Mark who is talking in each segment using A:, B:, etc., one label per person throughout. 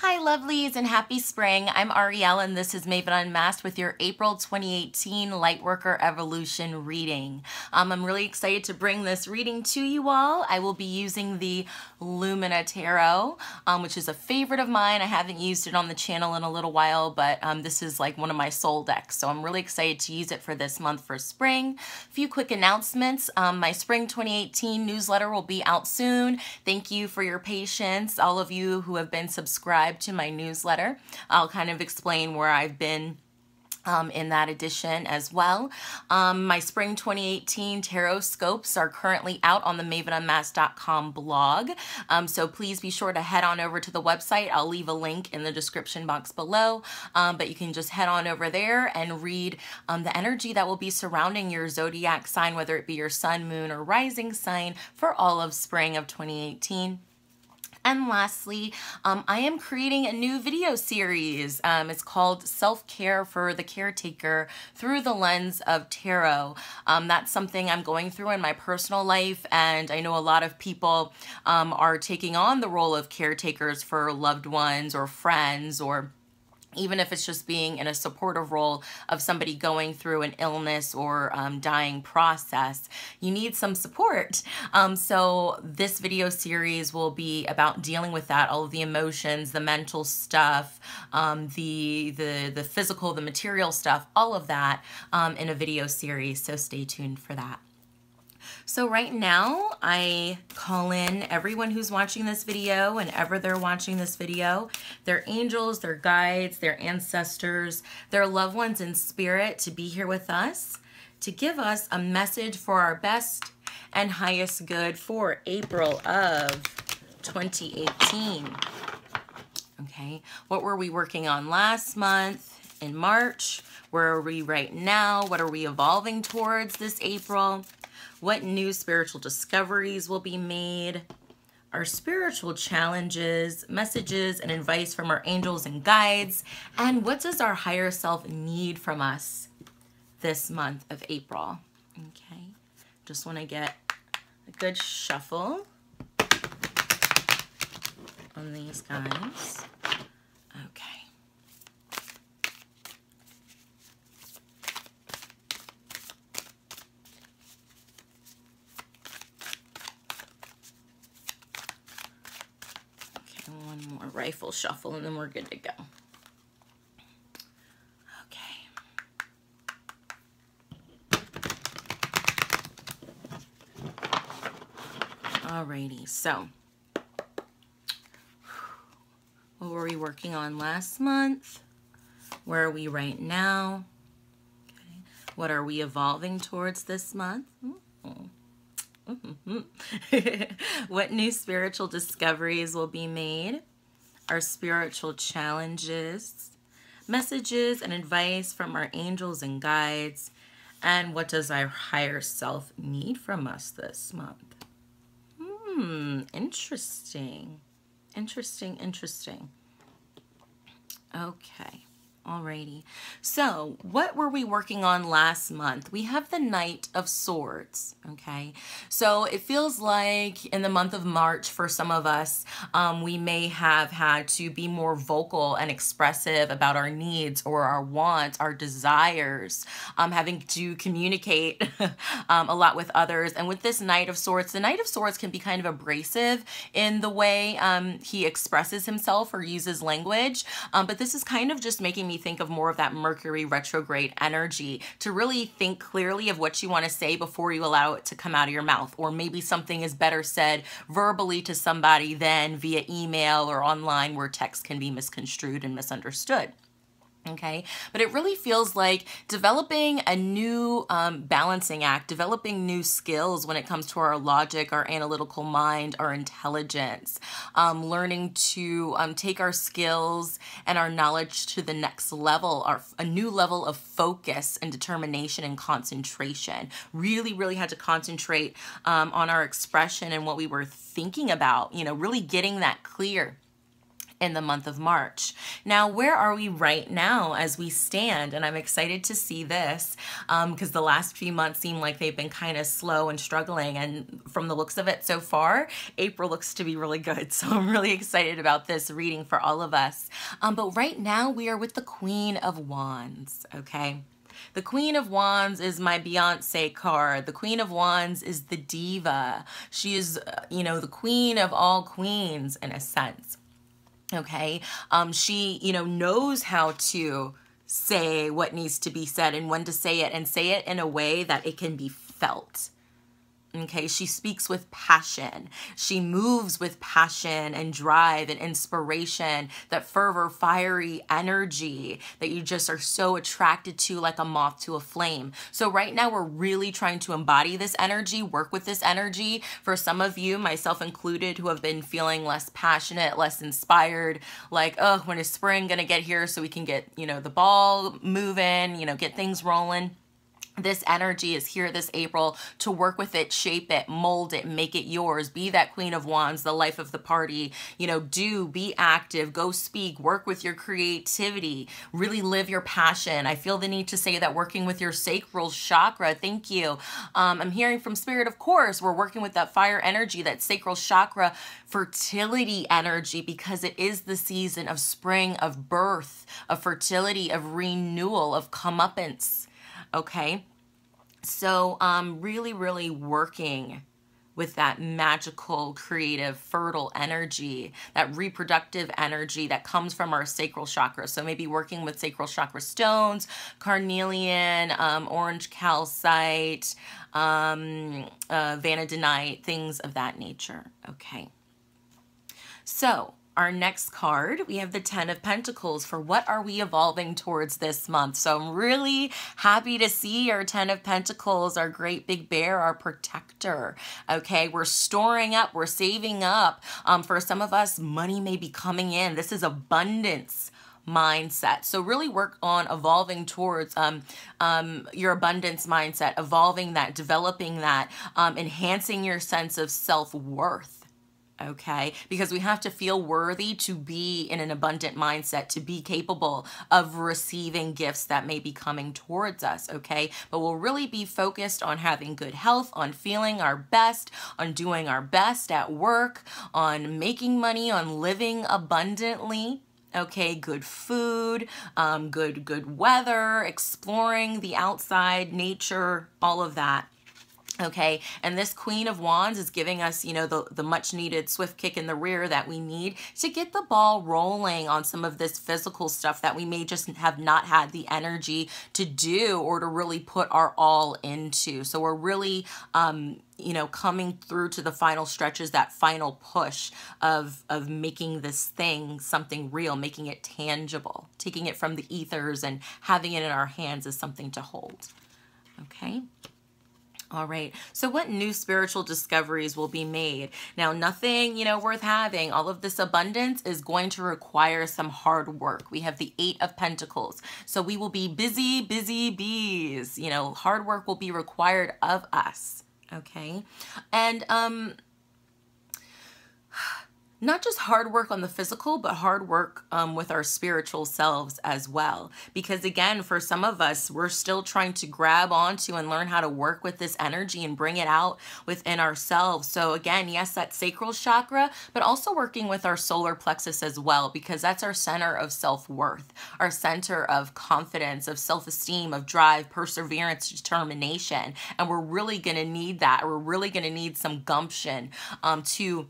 A: Hi lovelies and happy spring. I'm Arielle and this is Maven Unmasked with your April 2018 Lightworker Evolution reading. I'm really excited to bring this reading to you all. I will be using the Lumina Tarot, which is a favorite of mine. I haven't used it on the channel in a little while, but this is like one of my soul decks. So I'm really excited to use it for this month for spring. A few quick announcements. My spring 2018 newsletter will be out soon. Thank you for your patience, all of you who have been subscribed to my newsletter. I'll kind of explain where I've been in that edition as well. My spring 2018 tarot scopes are currently out on the mavenunmasked.com blog. So please be sure to head on over to the website. I'll leave a link in the description box below, but you can just head on over there and read the energy that will be surrounding your zodiac sign, whether it be your sun, moon, or rising sign for all of spring of 2018. And lastly, I am creating a new video series. It's called Self-Care for the Caretaker Through the Lens of Tarot. That's something I'm going through in my personal life, and I know a lot of people are taking on the role of caretakers for loved ones or friends, or even if it's just being in a supportive role of somebody going through an illness or dying process. You need some support. So this video series will be about dealing with that, all of the emotions, the mental stuff, the physical, the material stuff, all of that in a video series. So stay tuned for that. So right now, I call in everyone who's watching this video, whenever they're watching this video, their angels, their guides, their ancestors, their loved ones in spirit to be here with us, to give us a message for our best and highest good for April of 2018. Okay, what were we working on last month in March? Where are we right now? What are we evolving towards this April? What new spiritual discoveries will be made? Our spiritual challenges, messages, and advice from our angels and guides. And what does our higher self need from us this month of April? Okay, just want to get a good shuffle on these guys. Okay. One more rifle shuffle and then we're good to go. Okay. Alrighty, so what were we working on last month? Where are we right now? Okay. What are we evolving towards this month? What new spiritual discoveries will be made? Our spiritual challenges, messages and advice from our angels and guides, and what does our higher self need from us this month? Interesting. Interesting. Okay. Alrighty. So what were we working on last month? We have the Knight of Swords. Okay. So it feels like in the month of March for some of us, we may have had to be more vocal and expressive about our needs or our wants, our desires, having to communicate a lot with others. And with this Knight of Swords, the Knight of Swords can be kind of abrasive in the way he expresses himself or uses language. But this is kind of just making me think of more of that Mercury retrograde energy, to really think clearly of what you want to say before you allow it to come out of your mouth. Or maybe something is better said verbally to somebody than via email or online, where text can be misconstrued and misunderstood. Okay, but it really feels like developing a new balancing act, developing new skills when it comes to our logic, our analytical mind, our intelligence, learning to take our skills and our knowledge to the next level, a new level of focus and determination and concentration. Really had to concentrate on our expression and what we were thinking about, you know, really getting that clear. in the month of March. Now, where are we right now as we stand? And I'm excited to see this because the last few months seem like they've been kind of slow and struggling. And from the looks of it so far, April looks to be really good. So I'm really excited about this reading for all of us. But right now we are with the Queen of Wands, okay? The Queen of Wands is my Beyonce card. The Queen of Wands is the diva. She is, you know, the queen of all queens in a sense. Okay, she, you know, knows how to say what needs to be said and when to say it, and say it in a way that it can be felt. Okay, she speaks with passion. She moves with passion and drive and inspiration, that fervor, fiery energy that you just are so attracted to, like a moth to a flame. So right now we're really trying to embody this energy, work with this energy. For some of you, myself included, who have been feeling less passionate, less inspired, like, oh, when is spring gonna get here so we can get, you know, the ball moving, you know, get things rolling. This energy is here this April to work with it, shape it, mold it, make it yours. Be that Queen of Wands, the life of the party. You know, be active, go speak, work with your creativity, really live your passion. I feel the need to say that working with your sacral chakra, thank you. I'm hearing from Spirit, of course, we're working with that fire energy, that sacral chakra, fertility energy, because it is the season of spring, of birth, of fertility, of renewal, of comeuppance. Okay, so really, really working with that magical, creative, fertile energy, that reproductive energy that comes from our sacral chakra. So maybe working with sacral chakra stones, carnelian, orange calcite, vanadinite, things of that nature. Okay, so our next card, we have the 10 of Pentacles. For what are we evolving towards this month? So I'm really happy to see our 10 of Pentacles, our great big bear, our protector. Okay, we're storing up, we're saving up. For some of us, money may be coming in. This is abundance mindset. So really work on evolving towards your abundance mindset, evolving that, developing that, enhancing your sense of self-worth. Okay, because we have to feel worthy to be in an abundant mindset, to be capable of receiving gifts that may be coming towards us. Okay, but we'll really be focused on having good health, on feeling our best, on doing our best at work, on making money, on living abundantly. Okay, good food, good weather, exploring the outside, nature, all of that. Okay, and this Queen of Wands is giving us, you know, the much needed swift kick in the rear that we need to get the ball rolling on some of this physical stuff that we may just have not had the energy to do or to really put our all into. So we're really, you know, coming through to the final stretches, that final push of making this thing something real, making it tangible, taking it from the ethers and having it in our hands as something to hold. Okay. All right, so what new spiritual discoveries will be made? Now, nothing, you know, worth having. All of this abundance is going to require some hard work. We have the 8 of Pentacles. So we will be busy bees. You know, hard work will be required of us. Okay, and not just hard work on the physical, but hard work with our spiritual selves as well. Because again, for some of us, we're still trying to grab onto and learn how to work with this energy and bring it out within ourselves. So again, yes, that sacral chakra, but also working with our solar plexus as well, because that's our center of self-worth, our center of confidence, of self-esteem, of drive, perseverance, determination. And we're really going to need that. We're really going to need some gumption to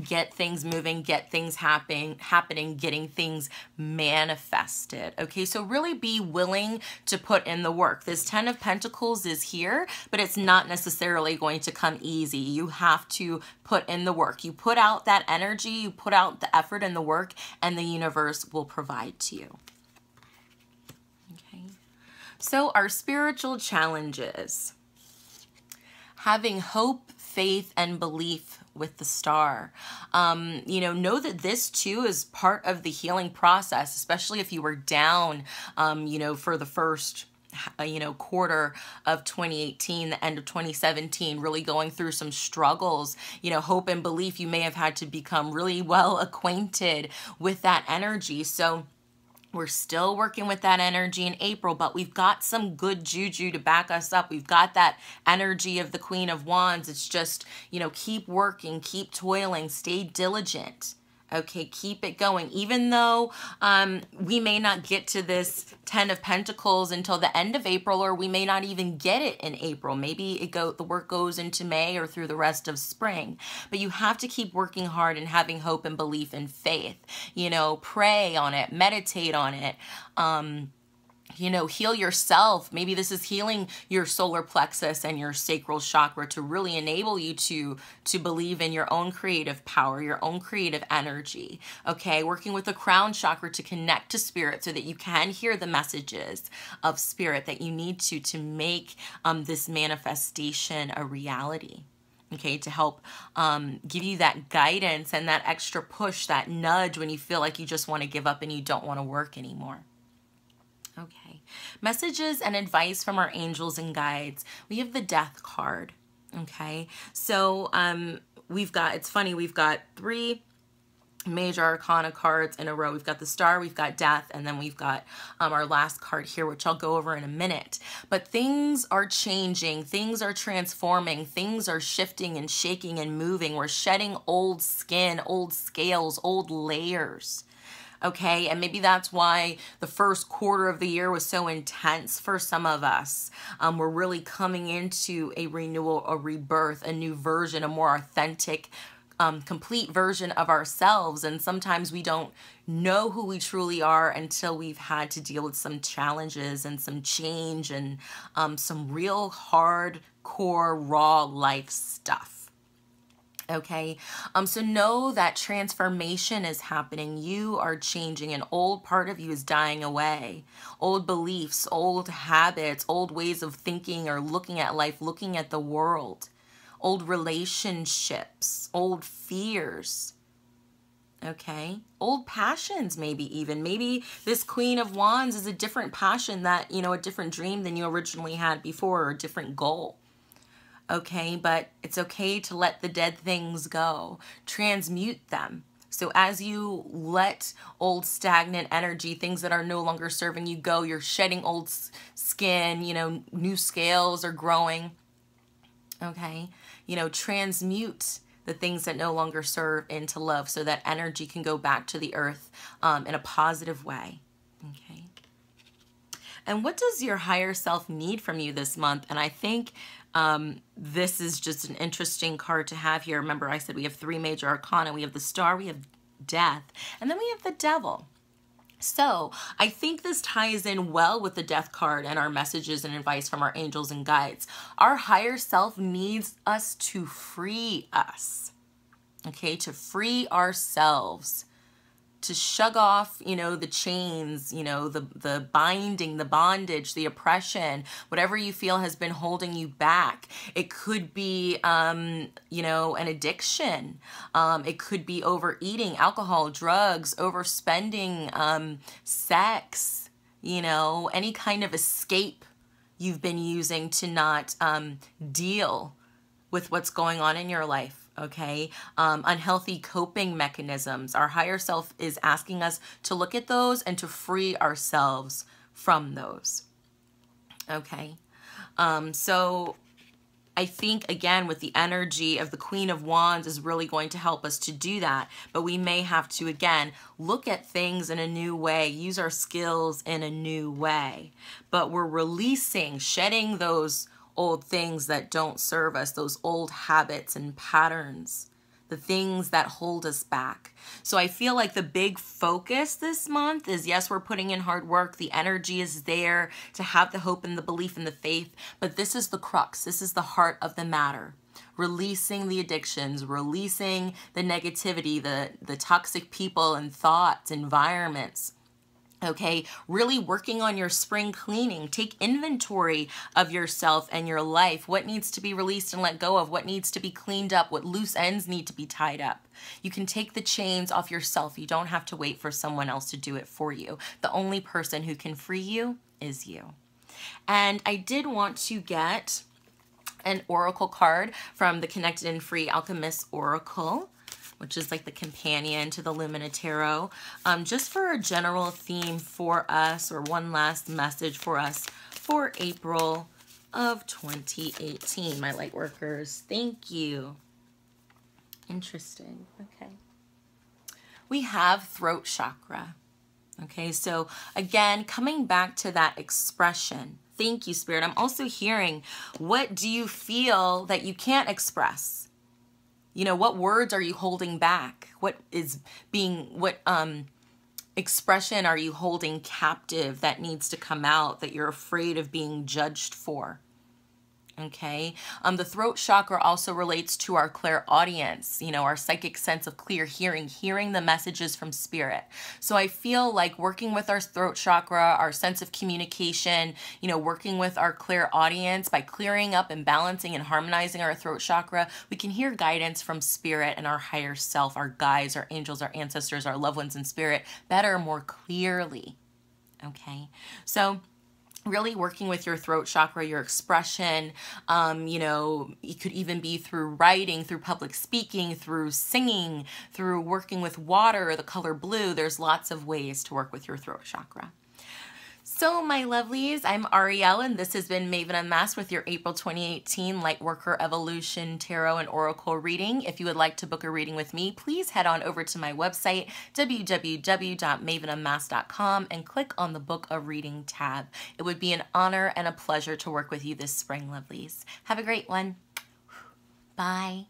A: get things moving, get things happening, getting things manifested. Okay, so really be willing to put in the work. This 10 of Pentacles is here, but it's not necessarily going to come easy. You have to put in the work. You put out that energy, you put out the effort and the work, and the universe will provide to you. Okay, so our spiritual challenges. Having hope, faith, and belief with the star. You know that this too is part of the healing process, especially if you were down, you know, for the first quarter of 2018, the end of 2017, really going through some struggles, hope and belief. You may have had to become really well acquainted with that energy. So we're still working with that energy in April, but we've got some good juju to back us up. We've got that energy of the Queen of Wands. It's just, keep working, keep toiling, stay diligent. Okay, keep it going. Even though we may not get to this 10 of Pentacles until the end of April, or we may not even get it in April. Maybe the work goes into May or through the rest of spring. But you have to keep working hard and having hope and belief and faith. Pray on it, meditate on it. Heal yourself. Maybe this is healing your solar plexus and your sacral chakra to really enable you to believe in your own creative power, your own creative energy. Okay, working with the crown chakra to connect to spirit so that you can hear the messages of spirit that you need to make this manifestation a reality. Okay, to help give you that guidance and that extra push, that nudge when you feel like you just want to give up and you don't want to work anymore. Okay, messages and advice from our angels and guides. We have the Death card. Okay, so we've got 3 major arcana cards in a row. We've got the Star, we've got Death, and then we've got our last card here, which I'll go over in a minute. But things are changing, things are transforming, things are shifting and shaking and moving. We're shedding old skin, old scales, old layers. Okay, and maybe that's why the first quarter of the year was so intense for some of us. We're really coming into a renewal, a rebirth, a new version, a more authentic, complete version of ourselves. And sometimes we don't know who we truly are until we've had to deal with some challenges and some change and some real hardcore, raw life stuff. Okay, so know that transformation is happening. You are changing. An old part of you is dying away. Old beliefs, old habits, old ways of thinking or looking at life, looking at the world. Old relationships, old fears. Okay, old passions maybe even. Maybe this Queen of Wands is a different passion that, a different dream than you originally had before, or a different goal. Okay, but it's okay to let the dead things go. Transmute them. So as you let old stagnant energy, things that are no longer serving you go, you're shedding old skin, new scales are growing. Okay, transmute the things that no longer serve into love so that energy can go back to the earth in a positive way. Okay. And what does your higher self need from you this month? And I think this is just an interesting card to have here. Remember, I said we have 3 major arcana. We have the Star, we have Death, and then we have the Devil. So I think this ties in well with the Death card and our messages and advice from our angels and guides. Our higher self needs us to free us, okay, to free ourselves, to shug off, the chains, the binding, the bondage, the oppression, whatever you feel has been holding you back. It could be, an addiction. It could be overeating, alcohol, drugs, overspending, sex, any kind of escape you've been using to not deal with what's going on in your life. Okay, unhealthy coping mechanisms. Our higher self is asking us to look at those and to free ourselves from those. Okay, so I think, again, with the energy of the Queen of Wands is really going to help us to do that. But we may have to, again, look at things in a new way, use our skills in a new way. But we're releasing, shedding those old things that don't serve us, those old habits and patterns, the things that hold us back. So I feel like the big focus this month is, yes, we're putting in hard work. The energy is there to have the hope and the belief and the faith, but this is the crux. This is the heart of the matter. Releasing the addictions, releasing the negativity, the toxic people and thoughts, environments. Okay, really working on your spring cleaning. Take inventory of yourself and your life. What needs to be released and let go of? What needs to be cleaned up? What loose ends need to be tied up? You can take the chains off yourself. You don't have to wait for someone else to do it for you. The only person who can free you is you. And I did want to get an oracle card from the Connected and Free Alchemist Oracle, which is like the companion to the Lumina Tarot, just for a general theme for us, or one last message for us for April of 2018, my light workers. Thank you. Interesting. Okay. We have throat chakra. Okay, so again, coming back to that expression. Thank you, Spirit. I'm also hearing, what do you feel that you can't express? You know, what words are you holding back? What expression are you holding captive that needs to come out, that you're afraid of being judged for? Okay. The throat chakra also relates to our clairaudience, you know, our psychic sense of clear hearing the messages from spirit. So I feel like working with our throat chakra, our sense of communication, you know, working with our clairaudience, by clearing up and balancing and harmonizing our throat chakra, we can hear guidance from spirit and our higher self, our guides, our angels, our ancestors, our loved ones in spirit better, more clearly. Okay. So really working with your throat chakra, your expression, you know, it could even be through writing, through public speaking, through singing, through working with water, the color blue. There's lots of ways to work with your throat chakra. So my lovelies, I'm Arielle, and this has been Maven Unmasked with your April 2018 Lightworker Evolution Tarot and Oracle reading. If you would like to book a reading with me, please head on over to my website, www.mavenunmasked.com, and click on the Book a Reading tab. It would be an honor and a pleasure to work with you this spring, lovelies. Have a great one. Bye.